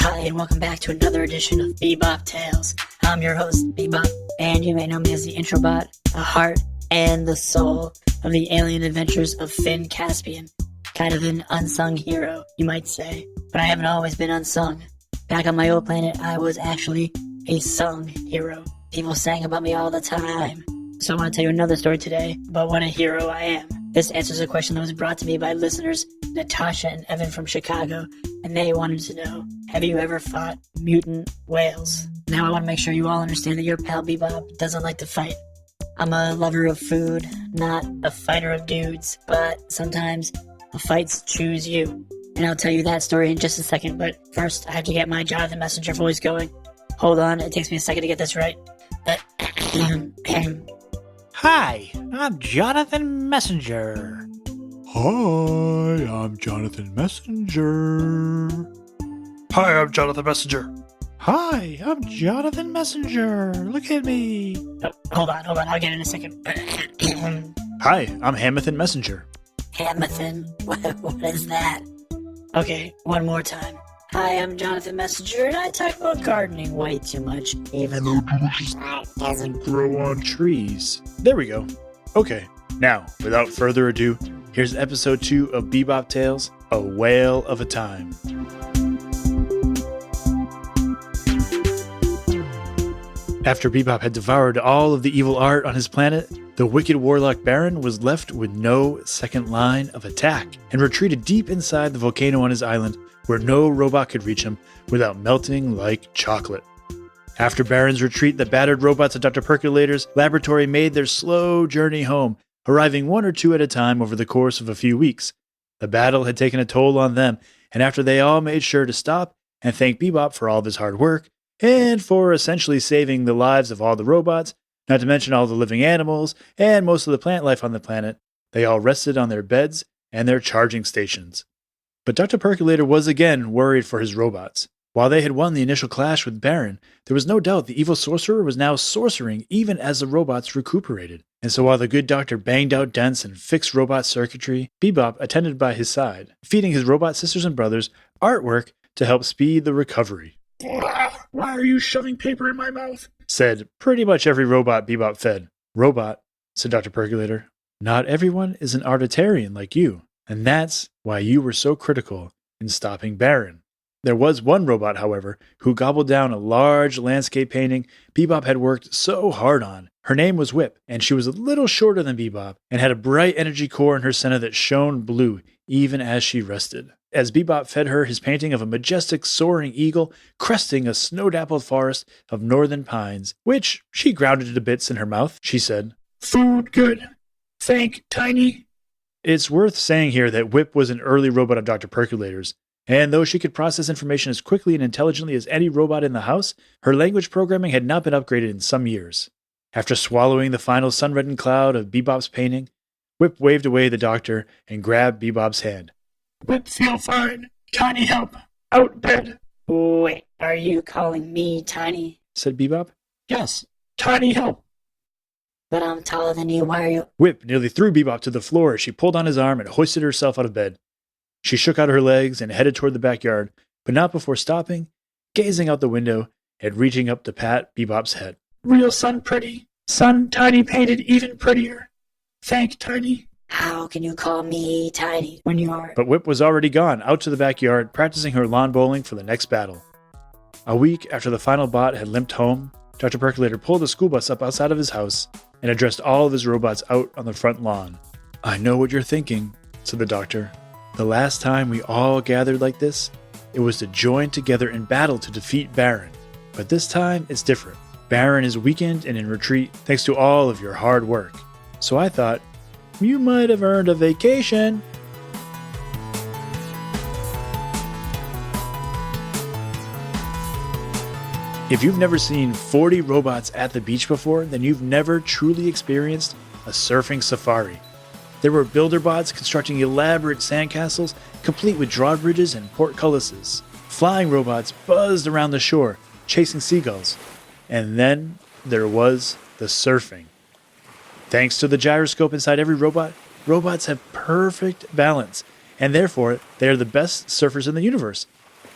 Hi, and welcome back to another edition of BeeBop Tales. I'm your host, BeeBop, and you may know me as the introbot, the heart, and the soul of the alien adventures of Finn Caspian. Kind of an unsung hero, you might say, but I haven't always been unsung. Back on my old planet, I was actually a sung hero. People sang about me all the time. So I want to tell you another story today about what a hero I am. This answers a question that was brought to me by listeners Natasha and Evan from Chicago, and they wanted to know, have you ever fought mutant whales? Now I want to make sure you all understand that your pal BeeBop doesn't like to fight. I'm a lover of food, not a fighter of dudes, but sometimes the fights choose you. And I'll tell you that story in just a second, but first I have to get my Jonathan Messenger voice going. Hold on, it takes me a second to get this right. Hi, I'm Jonathan Messenger. Hi, I'm Jonathan Messenger. Hi, I'm Jonathan Messenger. Hi, I'm Jonathan Messenger. Look at me. Oh, hold on, I'll get it in a second. Hi, I'm Hamathan Messenger. Hamathan? What is that? Okay, one more time. Hi, I'm Jonathan Messenger, and I talk about gardening way too much, even though it doesn't Grow on trees. There we go. Okay, now, without further ado, here's episode 2 of BeeBop Tales, A Whale of a Time. After BeeBop had devoured all of the evil art on his planet, the wicked warlock Baron was left with no second line of attack and retreated deep inside the volcano on his island where no robot could reach him without melting like chocolate. After Baron's retreat, the battered robots at Dr. Percolator's laboratory made their slow journey home, arriving one or two at a time over the course of a few weeks. The battle had taken a toll on them, and after they all made sure to stop and thank BeeBop for all of his hard work, and for essentially saving the lives of all the robots, not to mention all the living animals and most of the plant life on the planet, they all rested on their beds and their charging stations. But Dr. Percolator was again worried for his robots. While they had won the initial clash with Baron, there was no doubt the evil sorcerer was now sorcering even as the robots recuperated. And so while the good doctor banged out dents and fixed robot circuitry, BeeBop attended by his side, feeding his robot sisters and brothers artwork to help speed the recovery. Why are you shoving paper in my mouth? Said pretty much every robot BeeBop fed. Robot, said Dr. Percolator, not everyone is an artitarian like you, and that's why you were so critical in stopping Baron. There was one robot, however, who gobbled down a large landscape painting BeeBop had worked so hard on. Her name was Whip, and she was a little shorter than BeeBop, and had a bright energy core in her center that shone blue even as she rested. As BeeBop fed her his painting of a majestic soaring eagle cresting a snow-dappled forest of northern pines, which she grounded to bits in her mouth, she said, Food good. Thank Tiny. It's worth saying here that Whip was an early robot of Dr. Percolator's, and though she could process information as quickly and intelligently as any robot in the house, her language programming had not been upgraded in some years. After swallowing the final sun-reddened cloud of BeeBop's painting, Whip waved away the doctor and grabbed BeeBop's hand. Whip feel fine. Tiny help. Out bed. Wait, are you calling me Tiny? Said BeeBop. Yes. Tiny help. But I'm taller than you, why are you... Whip nearly threw BeeBop to the floor as she pulled on his arm and hoisted herself out of bed. She shook out her legs and headed toward the backyard, but not before stopping, gazing out the window, and reaching up to pat BeeBop's head. Real sun pretty. Sun Tiny painted even prettier. Thank Tiny. How can you call me Tiny when you are... But Whip was already gone, out to the backyard, practicing her lawn bowling for the next battle. A week after the final bot had limped home, Dr. Percolator pulled a school bus up outside of his house and addressed all of his robots out on the front lawn. I know what you're thinking, said the doctor. The last time we all gathered like this, it was to join together in battle to defeat Baron. But this time, it's different. Baron is weakened and in retreat thanks to all of your hard work. So I thought, you might have earned a vacation. If you've never seen 40 robots at the beach before, then you've never truly experienced a surfing safari. There were builder bots constructing elaborate sandcastles, complete with drawbridges and portcullises. Flying robots buzzed around the shore, chasing seagulls. And then there was the surfing. Thanks to the gyroscope inside every robot, robots have perfect balance, and therefore they are the best surfers in the universe.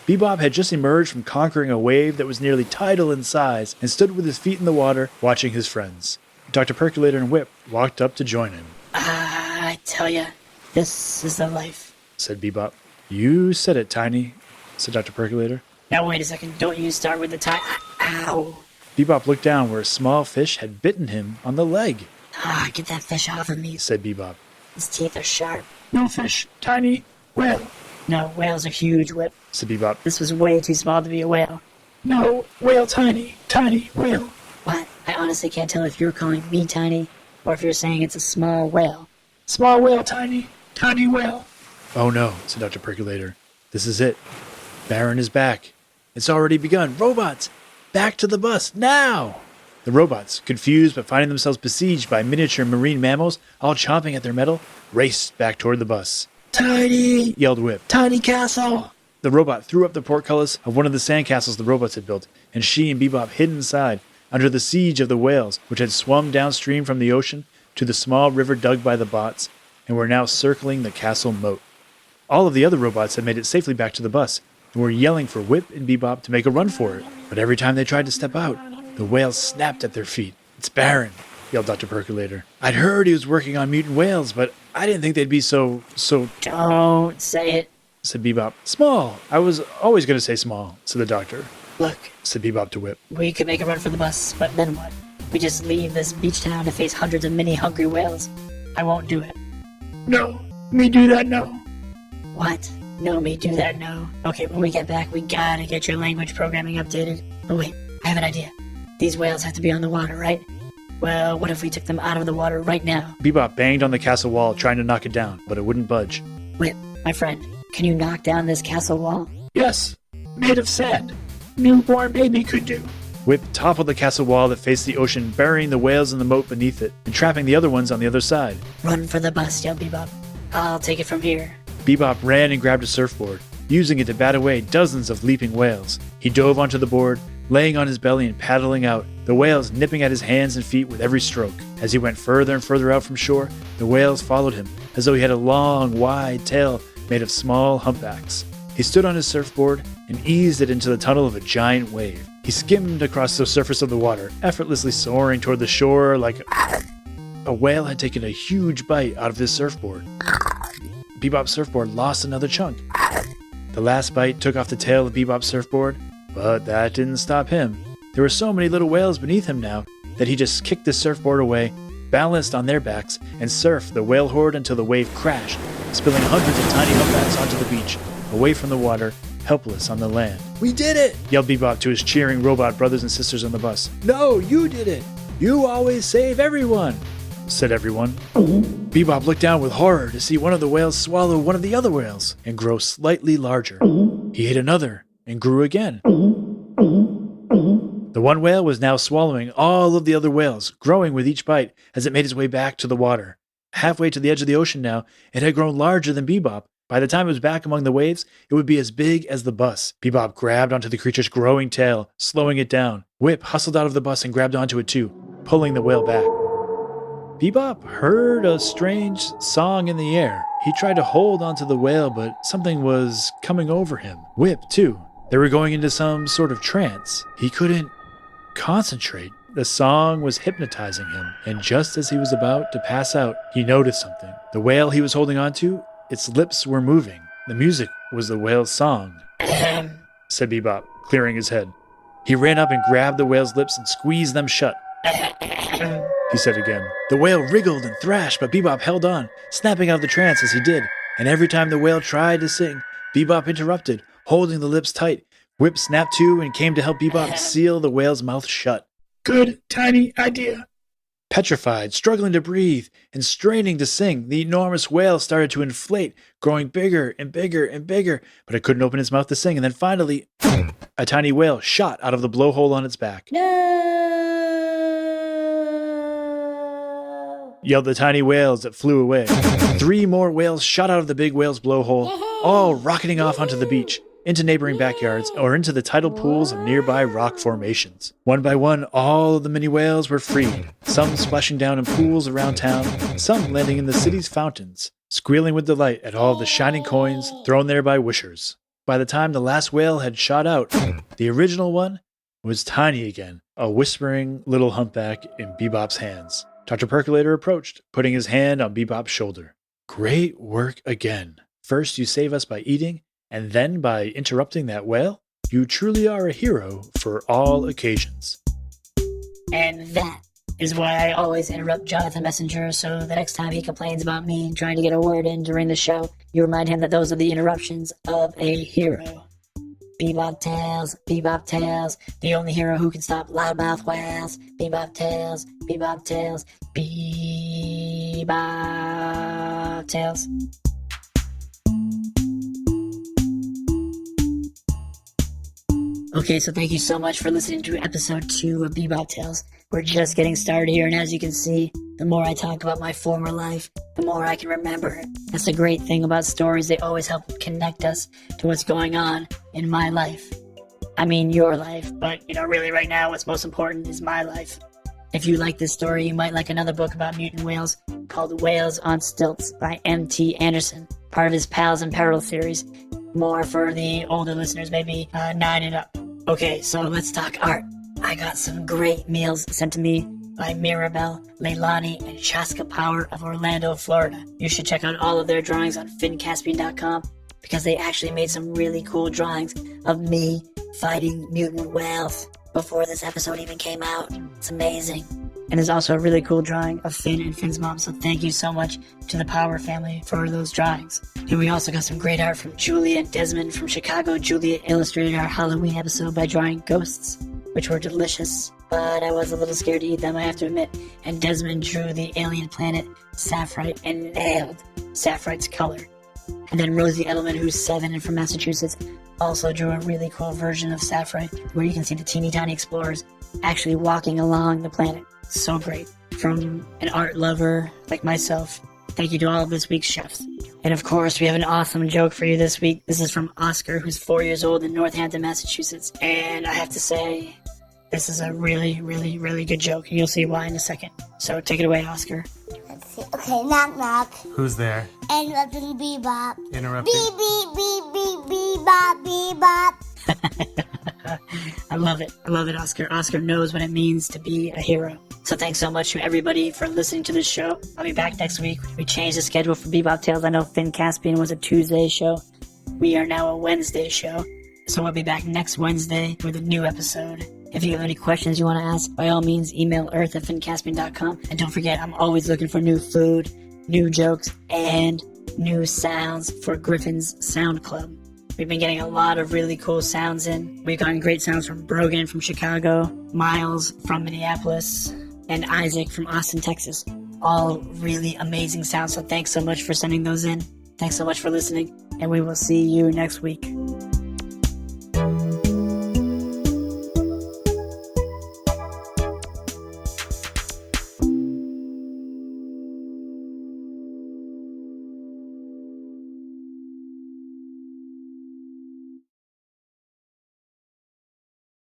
BeeBop had just emerged from conquering a wave that was nearly tidal in size and stood with his feet in the water, watching his friends. Dr. Percolator and Whip walked up to join him. I tell ya, this is the life, said BeeBop. You said it, Tiny, said Dr. Percolator. Now wait a second, don't you start with the tie. Ow! BeeBop looked down where a small fish had bitten him on the leg. Get that fish off of me, said BeeBop. His teeth are sharp. No fish, Tiny, whale. No, whales are huge, Whip. said BeeBop. This was way too small to be a whale. No, whale, Tiny, Tiny, whale. What? I honestly can't tell if you're calling me tiny, or if you're saying it's a small whale. Small whale, Tiny, tiny whale. Oh no, said Dr. Percolator. This is it. Baron is back. It's already begun. Robots! Back to the bus, now! The robots, confused but finding themselves besieged by miniature marine mammals, all chomping at their metal, raced back toward the bus. Tiny, Yelled Whip. tiny castle. The robot threw up the portcullis of one of the sandcastles the robots had built, and she and BeeBop hid inside, under the siege of the whales, which had swum downstream from the ocean to the small river dug by the bots, and were now circling the castle moat. All of the other robots had made it safely back to the bus, and were yelling for Whip and BeeBop to make a run for it. But every time they tried to step out, the whales snapped at their feet. It's Baron, yelled Dr. Percolator. I'd heard he was working on mutant whales, but I didn't think they'd be so... Don't say it. said BeeBop. Small. I was always going to say small, said the doctor, Look, said BeeBop to Whip. we could make a run for the bus, but then what? We just leave this beach town to face hundreds of mini hungry whales. I won't do it. No, me do that no. What? No, me do that, no. Okay, when we get back, we gotta get your language programming updated. Oh wait, I have an idea. These whales have to be on the water, right? Well, what if we took them out of the water right now? BeeBop banged on the castle wall, trying to knock it down, but it wouldn't budge. Whip, my friend, can you knock down this castle wall? Yes, made of sand. Newborn baby could do. Whip toppled the castle wall that faced the ocean, burying the whales in the moat beneath it, and trapping the other ones on the other side. Run for the bus, yelled BeeBop. I'll take it from here. BeeBop ran and grabbed a surfboard, using it to bat away dozens of leaping whales. He dove onto the board, laying on his belly and paddling out, the whales nipping at his hands and feet with every stroke. As he went further and further out from shore, the whales followed him, as though he had a long, wide tail made of small humpbacks. He stood on his surfboard and eased it into the tunnel of a giant wave. He skimmed across the surface of the water, effortlessly soaring toward the shore like a whale had taken a huge bite out of his surfboard. BeeBop's surfboard lost another chunk. The last bite took off the tail of BeeBop's surfboard, but that didn't stop him. There were so many little whales beneath him now that he just kicked the surfboard away, balanced on their backs, and surfed the whale horde until the wave crashed, spilling hundreds of tiny humpbacks onto the beach, away from the water, helpless on the land. We did it! Yelled BeeBop to his cheering robot brothers and sisters on the bus. No, you did it! You always save everyone! Said everyone. BeeBop looked down with horror to see one of the whales swallow one of the other whales and grow slightly larger. He hit another and grew again. The one whale was now swallowing all of the other whales, growing with each bite as it made its way back to the water. Halfway to the edge of the ocean now, it had grown larger than BeeBop. By the time it was back among the waves, it would be as big as the bus. BeeBop grabbed onto the creature's growing tail, slowing it down. Whip hustled out of the bus and grabbed onto it too, pulling the whale back. BeeBop heard a strange song in the air. He tried to hold onto the whale, but something was coming over him. Whip, too. They were going into some sort of trance. He couldn't concentrate. The song was hypnotizing him, and just as he was about to pass out, he noticed something. The whale he was holding onto, its lips were moving. The music was the whale's song, said BeeBop, clearing his head. He ran up and grabbed the whale's lips and squeezed them shut. He said again. The whale wriggled and thrashed, but BeeBop held on, snapping out of the trance as he did. And every time the whale tried to sing, BeeBop interrupted, holding the lips tight. Whip snapped to and came to help BeeBop seal the whale's mouth shut. Good, Tiny idea. Petrified, struggling to breathe, and straining to sing, the enormous whale started to inflate, growing bigger and bigger and bigger, but it couldn't open its mouth to sing, and then finally, a tiny whale shot out of the blowhole on its back. Yelled the tiny whales that flew away. 3 more whales shot out of the big whale's blowhole, all rocketing off onto the beach, into neighboring backyards, or into the tidal pools of nearby rock formations. One by one, all of the mini whales were freed, some splashing down in pools around town, some landing in the city's fountains, squealing with delight at all of the shining coins thrown there by wishers. by the time the last whale had shot out, the original one was tiny again, a whispering little humpback in BeeBop's hands. Dr. Percolator approached, putting his hand on BeeBop's shoulder. Great work again. First you save us by eating, and then by interrupting that whale? You truly are a hero for all occasions. And that is why I always interrupt Jonathan Messenger, so the next time he complains about me trying to get a word in during the show, you remind him that those are the interruptions of a hero. BeeBop Tales, the only hero who can stop loudmouth whales. BeeBop Tales, BeeBop Tales, BeeBop Tales. Okay, so thank you so much for listening to episode 2 of BeeBop Tales. We're just getting started here, and as you can see, the more I talk about my former life, the more I can remember. That's the great thing about stories. They always help connect us to what's going on in my life. I mean your life, but really right now what's most important is my life. If you like this story, you might like another book about mutant whales called Whales on Stilts by M.T. Anderson, part of his Pals in Peril series. More for the older listeners, maybe 9 and up. Okay, so let's talk art. I got some great meals sent to me by Mirabelle, Leilani, and Shaska Power of Orlando, Florida. You should check out all of their drawings on fincaspian.com because they actually made some really cool drawings of me fighting mutant whales before this episode even came out. It's amazing. And there's also a really cool drawing of Finn and Finn's mom, so thank you so much to the Power family for those drawings. And we also got some great art from Julia and Desmond from Chicago. Julia illustrated our Halloween episode by drawing ghosts, which were delicious, but I was a little scared to eat them, I have to admit. And Desmond drew the alien planet Sapphire and nailed Sapphir's color. And then Rosie Edelman, who's 7 and from Massachusetts, also drew a really cool version of Sapphire where you can see the teeny tiny explorers actually walking along the planet. So great. From an art lover like myself, thank you to all of this week's chefs. And of course, we have an awesome joke for you this week. This is from Oscar, who's 4 years old in Northampton, Massachusetts. And I have to say, this is a really, really, really good joke. And you'll see why in a second. So take it away, Oscar. Let's see. Okay, knock, knock. Who's there? Interrupting BeeBop. Interrupting. Beep, beep, beep, beep, BeeBop, BeeBop. I love it, Oscar. Oscar knows what it means to be a hero. So thanks so much to everybody for listening to this show. I'll be back next week. We changed the schedule for BeeBop Tales. I know Finn Caspian was a Tuesday show. We are now a Wednesday show. So we'll be back next Wednesday with a new episode. If you have any questions you want to ask, by all means, email earth@fincaspian.com. And don't forget, I'm always looking for new food, new jokes, and new sounds for Griffin's Sound Club. We've been getting a lot of really cool sounds in. We've gotten great sounds from Brogan from Chicago, Miles from Minneapolis, and Isaac from Austin, Texas. All really amazing sounds, so thanks so much for sending those in. Thanks so much for listening, and we will see you next week.